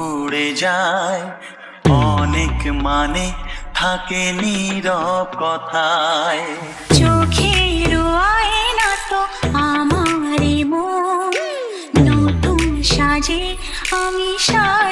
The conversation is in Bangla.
উড়ে যায়। অনেক মানে থাকে নীরব কথায়। চোখের আয়না তো আমারই মন, নতুন সাজে আমি সাজি।